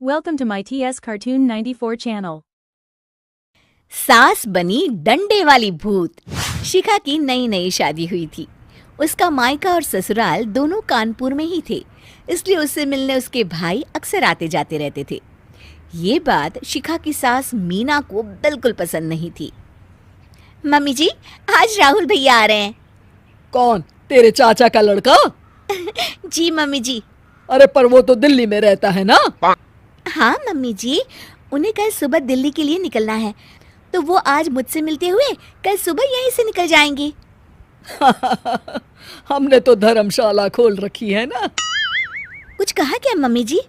Welcome to my TS Cartoon 94 channel. सास बनी डंडे वाली भूत। शिखा की नई नई शादी हुई थी। उसका मायका और ससुराल दोनों कानपुर में ही थे, इसलिए उससे मिलने उसके भाई अक्सर आते जाते रहते थे। ये बात शिखा की सास मीना को बिल्कुल पसंद नहीं थी। मम्मी जी, आज राहुल भैया आ रहे हैं। कौन? तेरे चाचा का लड़का? जी मम्मी जी। अरे पर वो तो दिल्ली में रहता है ना? हाँ मम्मी जी, उन्हें कल सुबह दिल्ली के लिए निकलना है, तो वो आज मुझसे मिलते हुए कल सुबह यहीं से निकल जाएंगे। हमने तो धर्मशाला खोल रखी है ना। कुछ कहा क्या मम्मी जी?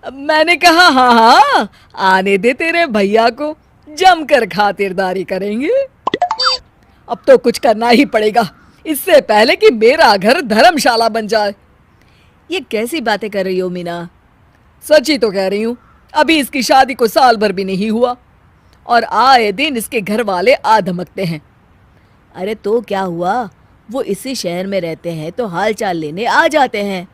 मैंने कहा हाँ, आने दे तेरे भैया को, जमकर खातिरदारी करेंगे। अब तो कुछ करना ही पड़ेगा, इससे पहले कि मेरा घर धर्मशाला बन जाए। ये कैसी बातें कर रही हो मीना? सच ही तो कह रही हूँ। अभी इसकी शादी को साल भर भी नहीं हुआ और आए दिन इसके घर वाले आ धमकते हैं। अरे तो क्या हुआ, वो इसी शहर में रहते हैं तो हाल चाल लेने आ जाते हैं।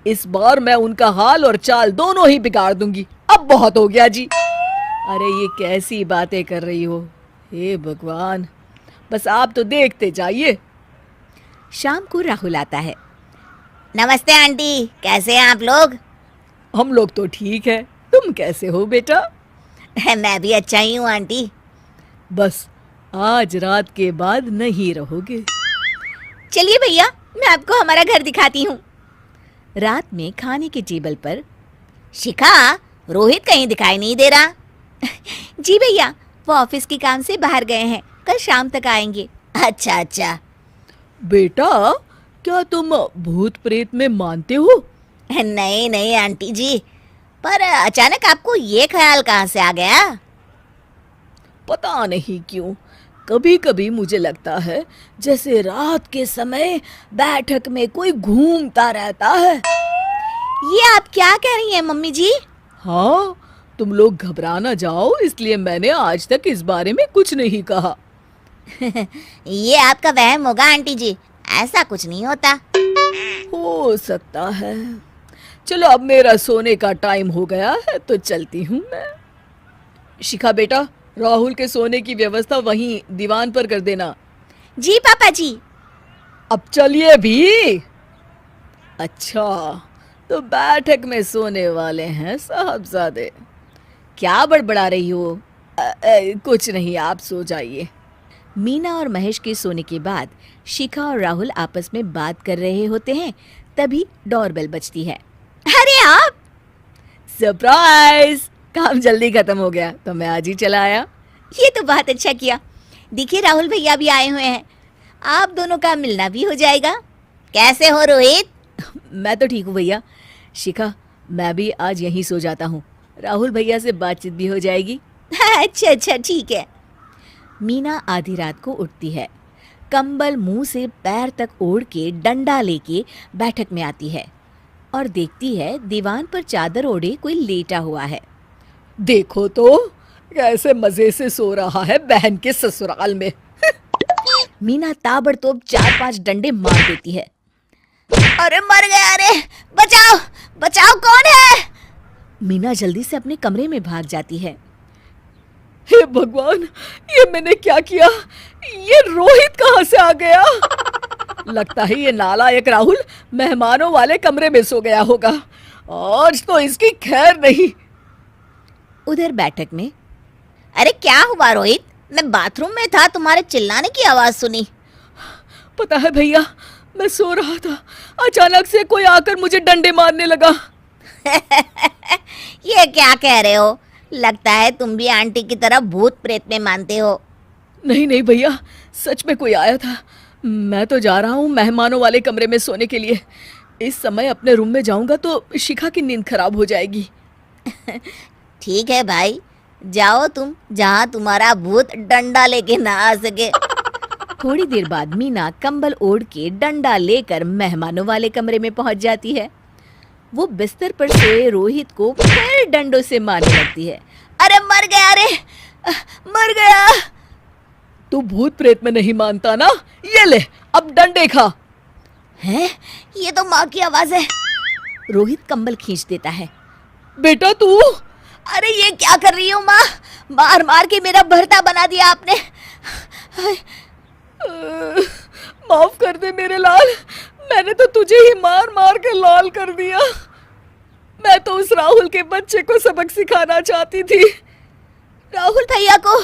इस बार मैं उनका हाल और चाल दोनों ही बिगाड़ दूंगी। अब बहुत हो गया जी। अरे ये कैसी बातें कर रही हो? हे भगवान, बस आप तो देखते जाइए। शाम को राहुल आता है। नमस्ते आंटी, कैसे हैं आप लोग? हम लोग तो ठीक है, तुम कैसे हो बेटा? मैं भी अच्छा ही हूँ आंटी। बस आज रात के बाद नहीं रहोगे। चलिए भैया, मैं आपको हमारा घर दिखाती हूँ। रात में खाने के टेबल पर शिखा, रोहित कहीं दिखाई नहीं दे रहा। जी भैया, वो ऑफिस के काम से बाहर गए हैं, कल शाम तक आएंगे। अच्छा अच्छा। बेटा, क्या तुम भूत प्रेत में मानते हो? नहीं नहीं आंटी जी, पर अचानक आपको ये ख्याल कहाँ से आ गया? पता नहीं क्यों, कभी कभी मुझे लगता है जैसे रात के समय बैठक में कोई घूमता रहता है। ये आप क्या कह रही हैं मम्मी जी? हाँ, तुम लोग घबरा ना जाओ, इसलिए मैंने आज तक इस बारे में कुछ नहीं कहा। ये आपका वहम होगा आंटी जी, ऐसा कुछ नहीं होता। हो सकता है। चलो अब मेरा सोने का टाइम हो गया है तो चलती हूँ मैं। शिखा बेटा, राहुल के सोने की व्यवस्था वहीं दीवान पर कर देना। जी पापा जी। अब चलिए भी। अच्छा, तो बैठक में सोने वाले हैं साहबजादे। क्या बड़बड़ा रही हो? कुछ नहीं, आप सो जाइए। मीना और महेश के सोने के बाद शिखा और राहुल आपस में बात कर रहे होते हैं, तभी डोरबेल बजती है। अरे आप! सरप्राइज! काम जल्दी खत्म हो गया तो मैं आज ही चला आया। ये तो बहुत अच्छा किया। देखिए राहुल भैया भी आए हुए हैं, आप दोनों का मिलना भी हो जाएगा। कैसे हो रोहित? मैं तो ठीक हूँ भैया। शिखा, मैं भी आज यहीं सो जाता हूँ, राहुल भैया से बातचीत भी हो जाएगी। अच्छा अच्छा, ठीक है। मीना आधी रात को उठती है, कंबल मुंह से पैर तक ओढ़ के डंडा लेके बैठक में आती है और देखती है दीवान पर चादर ओढ़े कोई लेटा हुआ है। देखो तो कैसे मजे से सो रहा है बहन के ससुराल में। मीना ताबड़तोड़ 4-5 डंडे मार देती है। अरे मर गया, अरे बचाओ बचाओ, कौन है? मीना जल्दी से अपने कमरे में भाग जाती है। हे भगवान, ये मैंने क्या किया? ये रोहित कहाँ से आ गया? लगता है ये नालायक राहुल मेहमानों वाले कमरे में सो गया होगा। आज तो इसकी खैर नहीं। उधर बैठक में, अरे क्या हुआ रोहित? मैं बाथरूम में था, तुम्हारे चिल्लाने की आवाज सुनी। पता है भैया, मैं सो रहा था, अचानक से कोई आकर मुझे डंडे मारने लगा। ये क्या कह रहे हो? लगता है तुम भी आंटी की तरह भूत प्रेत में मानते हो। नहीं नहीं भैया, सच में कोई आया था। मैं तो जा रहा हूँ मेहमानों वाले कमरे में सोने के लिए। इस समय अपने रूम में जाऊंगा तो शिखा की नींद खराब हो जाएगी। ठीक है भाई, जाओ तुम, जहाँ तुम्हारा भूत डंडा लेके ना आ सके। थोड़ी देर बाद मीना कंबल ओढ़ के डंडा लेकर मेहमानों वाले कमरे में पहुंच जाती है। वो बिस्तर पर सोए रोहित को फिर डंडों से मारने लगती है। अरे मर गया, अरे मर गया। तू भूत प्रेत में नहीं मानता ना? ये ले, अब डंडे खा। हैं? ये तो माँ की आवाज है। रोहित कंबल खींच देता है। बेटा तू। अरे ये क्या कर रही हो माँ? मार मार के मेरा भरता बना दिया आपने। माफ कर दे मेरे लाल, मैंने तो तुझे ही मार मार के लाल कर दिया। मैं तो उस राहुल के बच्चे को सबक सिखाना चाहती थी। राहुल भैया को?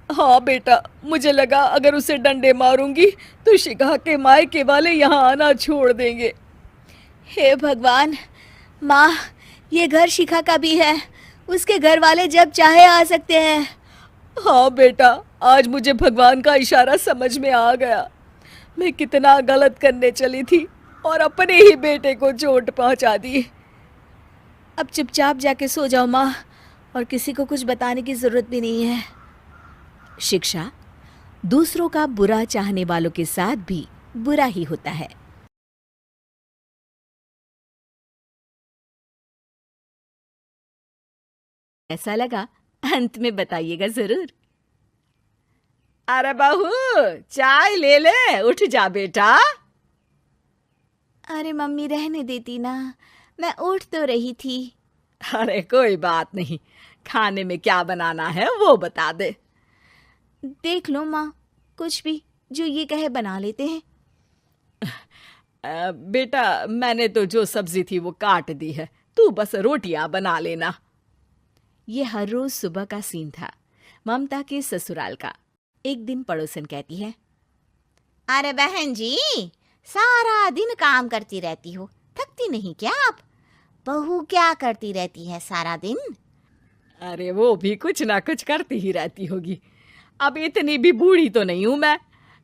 हाँ बेटा, मुझे लगा अगर उसे डंडे मारूंगी तो शिखा के मायके वाले यहाँ आना छोड़ देंगे। हे भगवान, माँ ये घर शिखा का भी है, उसके घर वाले जब चाहे आ सकते हैं। हाँ बेटा, आज मुझे भगवान का इशारा समझ में आ गया। मैं कितना गलत करने चली थी और अपने ही बेटे को चोट पहुंचा दी। अब चुपचाप जाके सो जाओ माँ, और किसी को कुछ बताने की जरूरत भी नहीं है। शिक्षा दूसरों का बुरा चाहने वालों के साथ भी बुरा ही होता है। ऐसा लगा अंत में बताइएगा जरूर। अरे बहू, चाय ले ले, उठ जा बेटा। अरे मम्मी रहने देती ना, मैं उठ तो रही थी। अरे कोई बात नहीं, खाने में क्या बनाना है वो बता दे। देख लो माँ, कुछ भी जो ये कहे बना लेते हैं। बेटा मैंने तो जो सब्जी थी वो काट दी है, तू बस रोटियां बना लेना। ये हर रोज सुबह का सीन था ममता के ससुराल का। एक दिन पड़ोसन कहती है, अरे बहन जी, सारा दिन काम करती रहती हो, थकती नहीं क्या आप? बहू क्या करती रहती है सारा दिन? अरे वो भी कुछ ना कुछ करती ही रहती होगी। अब इतनी भी बूढ़ी तो नहीं हूं मैं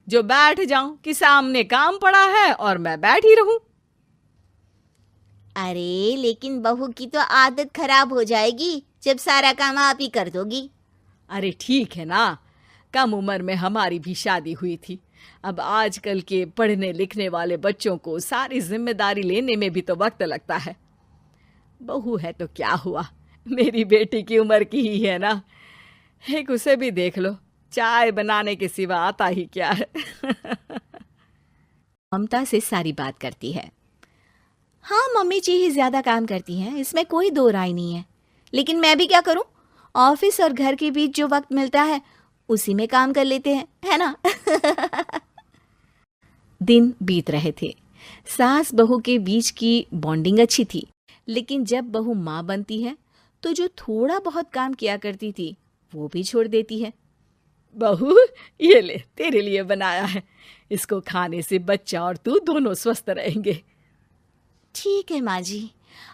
जो बैठ जाऊं कि सामने काम पड़ा है और मैं बैठी रहूं। अरे लेकिन बहू की तो आदत खराब हो जाएगी जब सारा काम आप ही कर दोगी। अरे ठीक है ना, कम उम्र में हमारी भी शादी हुई थी। अब आजकल के पढ़ने लिखने वाले बच्चों को सारी जिम्मेदारी लेने में भी तो वक्त लगता है। बहू है तो क्या हुआ, मेरी बेटी की उम्र की ही है ना। एक उसे भी देख लो, चाय बनाने के सिवा आता ही क्या है। ममता से सारी बात करती है। हाँ मम्मी जी ही ज्यादा काम करती हैं, इसमें कोई दो राय नहीं है। लेकिन मैं भी क्या करूं, ऑफिस और घर के बीच जो वक्त मिलता है उसी में काम कर लेते हैं, है ना। दिन बीत रहे थे। सास बहू के बीच की बॉन्डिंग अच्छी थी, लेकिन जब बहू माँ बनती है तो जो थोड़ा बहुत काम किया करती थी वो भी छोड़ देती है। बहू ये ले, तेरे लिए बनाया है, इसको खाने से बच्चा और तू दोनों स्वस्थ रहेंगे। ठीक है माँ जी।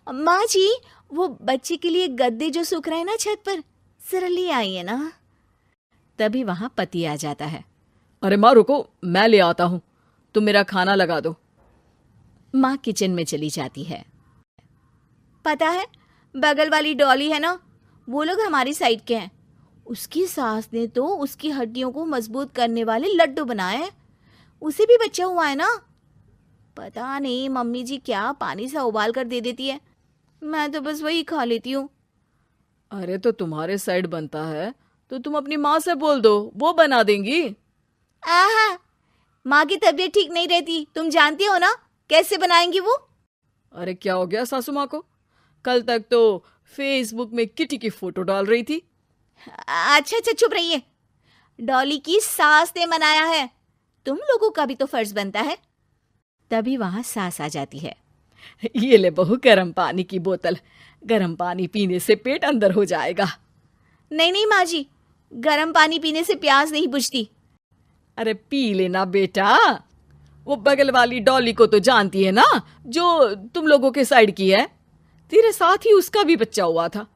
माँ जी, वो बच्चे के लिए गद्दे जो सूख रहे हैं ना छत पर, जरा ले आइए ना। तभी वहां पति आ जाता है। अरे माँ रुको, मैं ले आता हूँ, तुम मेरा खाना लगा दो। माँ किचन में चली जाती है। पता है, बगल वाली डॉली है ना, वो लोग हमारी साइड के हैं। उसकी सास ने तो उसकी हड्डियों को मजबूत करने वाले लड्डू बनाए हैं। उसे भी बच्चा हुआ है ना। पता नहीं मम्मी जी क्या पानी सा उबाल कर दे देती है, मैं तो बस वही खा लेती हूँ। अरे तो तुम्हारे साइड बनता है तो तुम अपनी माँ से बोल दो, वो बना देंगी। आहा, माँ की तबीयत ठीक नहीं रहती, तुम जानती हो ना, कैसे बनाएंगी वो? अरे क्या हो गया सासू माँ को? कल तक तो फेसबुक में किटी की फोटो डाल रही थी। अच्छा अच्छा चुप रहिए। डॉली की सास ने मनाया है, तुम लोगों का भी तो फर्ज बनता है। तभी वहां सास आ जाती है। ये ले बहू, गर्म पानी की बोतल, गर्म पानी पीने से पेट अंदर हो जाएगा। नहीं नहीं माँ जी, गर्म पानी पीने से प्यास नहीं बुझती। अरे पी लेना बेटा। वो बगल वाली डॉली को तो जानती है ना, जो तुम लोगों के साइड की है। तेरे साथ ही उसका भी बच्चा हुआ था।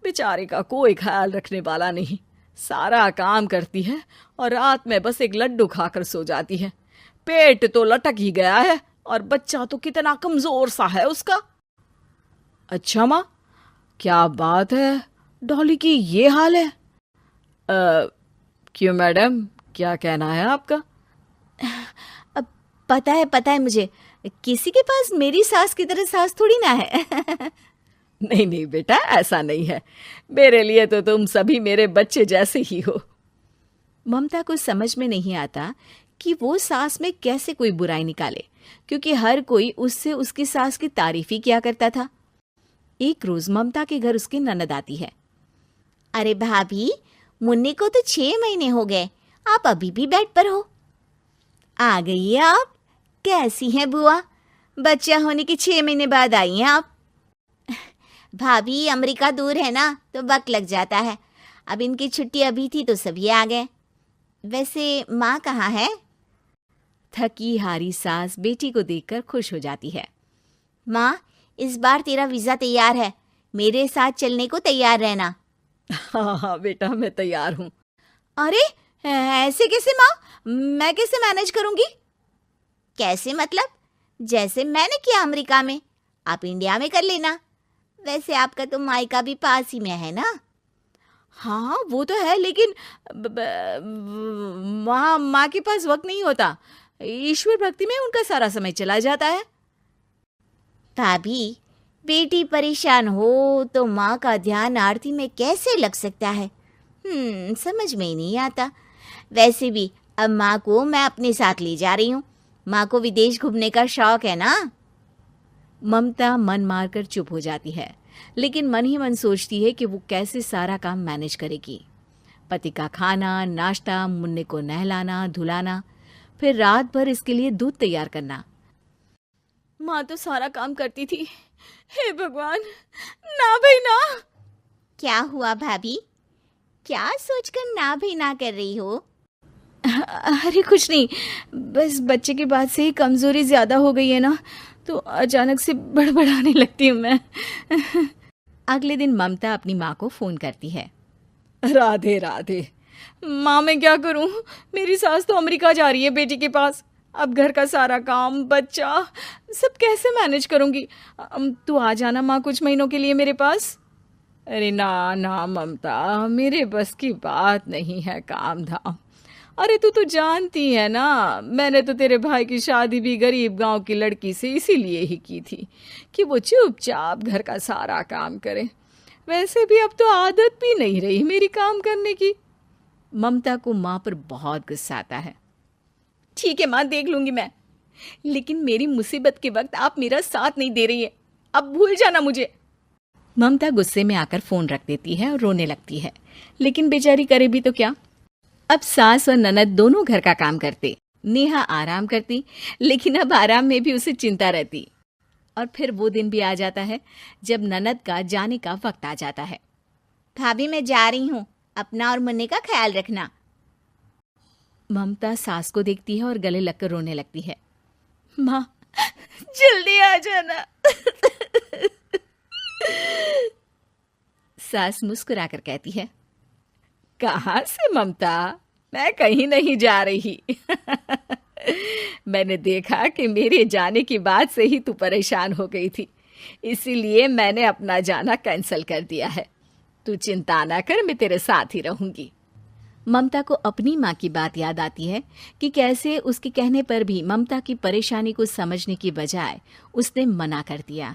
बेचारे का कोई ख्याल रखने वाला नहीं, सारा काम करती है और रात में बस एक लड्डू खाकर सो जाती है। पेट तो लटक ही गया है और बच्चा तो कितना कमजोर सा है उसका। अच्छा माँ, क्या बात है, डॉली की ये हाल है? क्यों मैडम, क्या कहना है आपका? अब पता है मुझे, किसी के पास मेरी सास की तरह सास थोड़ी ना है। नहीं नहीं बेटा, ऐसा नहीं है, मेरे लिए तो तुम सभी मेरे बच्चे जैसे ही हो। ममता को समझ में नहीं आता कि वो सास में कैसे कोई बुराई निकाले, क्योंकि हर कोई उससे उसकी सास की तारीफ ही किया करता था। एक रोज ममता के घर उसकी ननद आती है। अरे भाभी, मुन्नी को तो 6 महीने हो गए, आप अभी भी बेड पर हो। आ गई है आप? कैसी हैं बुआ? बच्चा होने के 6 महीने बाद आई हैं आप? भाभी, अमेरिका दूर है ना, तो वक्त लग जाता है। अब इनकी छुट्टी अभी थी तो सभी आ गए। वैसे माँ कहाँ है? थकी हारी सास बेटी को देखकर खुश हो जाती है। माँ, इस बार तेरा वीज़ा तैयार है, मेरे साथ चलने को तैयार रहना। हाँ हाँ बेटा, मैं तैयार हूँ। अरे ऐसे कैसे माँ? मैं कैसे मैनेज करूँगी? कैसे मतलब? जैसे मैंने किया अमेरिका में, आप इंडिया में कर लेना। वैसे आपका तो मायका भी पास ही में है ना? हाँ वो तो है, लेकिन माँ के पास वक्त नहीं होता। ईश्वर भक्ति में उनका सारा समय चला जाता है। भाभी, बेटी परेशान हो तो माँ का ध्यान आरती में कैसे लग सकता है? समझ में ही नहीं आता। वैसे भी अब माँ को मैं अपने साथ ले जा रही हूँ। माँ को विदेश घूमने का शौक है ना। ममता मन मारकर चुप हो जाती है, लेकिन मन ही मन सोचती है कि वो कैसे सारा काम मैनेज करेगी। पति का खाना, नाश्ता, मुन्ने को नहलाना धुलाना, फिर रात भर इसके लिए दूध तैयार करना। माँ तो सारा काम करती थी। हे भगवान, ना भाई ना। क्या हुआ भाभी? क्या सोचकर ना भाई ना कर रही हो? अरे कुछ नहीं, बस बच्चे के बाद से ही कमजोरी ज्यादा हो गई है ना, तो अचानक से बड़बड़ाने लगती हूँ मैं। अगले दिन ममता अपनी माँ को फोन करती है। राधे राधे। माँ, मैं क्या करूँ? मेरी सास तो अमेरिका जा रही है बेटी के पास। अब घर का सारा काम, बच्चा, सब कैसे मैनेज करूँगी? तू आ जाना माँ कुछ महीनों के लिए मेरे पास। अरे ना ना ममता, मेरे बस की बात नहीं है काम धाम। अरे तू तो जानती है ना, मैंने तो तेरे भाई की शादी भी गरीब गांव की लड़की से इसीलिए ही की थी कि वो चुपचाप घर का सारा काम करे। वैसे भी अब तो आदत भी नहीं रही मेरी काम करने की। ममता को माँ पर बहुत गुस्सा आता है। ठीक है माँ, देख लूंगी मैं, लेकिन मेरी मुसीबत के वक्त आप मेरा साथ नहीं दे रही है। अब भूल जाना मुझे। ममता गुस्से में आकर फोन रख देती है और रोने लगती है, लेकिन बेचारी करे भी तो क्या। अब सास और ननद दोनों घर का काम करते। नेहा आराम करती, लेकिन अब आराम में भी उसे चिंता रहती। और फिर वो दिन भी आ जाता है जब ननद का जाने का वक्त आ जाता है। भाभी, मैं जा रही हूँ, अपना और मुन्ने का ख्याल रखना। ममता सास को देखती है और गले लगकर रोने लगती है। माँ, जल्दी आ जाना। सास मुस्कुराकर कहती है। कहाँ से ममता? मैं कहीं नहीं जा रही। मैंने देखा कि मेरे जाने की बात से ही तू परेशान हो गई थी, इसीलिए मैंने अपना जाना कैंसिल कर दिया है। तू चिंता ना कर, मैं तेरे साथ ही रहूंगी। ममता को अपनी माँ की बात याद आती है कि कैसे उसके कहने पर भी ममता की परेशानी को समझने की बजाय उसने मना कर दिया,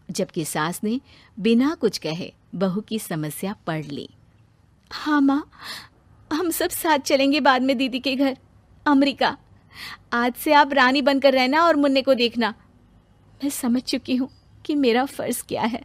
जबकि सास ने बिना कुछ कहे बहू की समस्या पढ़ ली। हाँ माँ, हम सब साथ चलेंगे बाद में दीदी के घर अमेरिका। आज से आप रानी बनकर रहना और मुन्ने को देखना। मैं समझ चुकी हूँ कि मेरा फर्ज क्या है।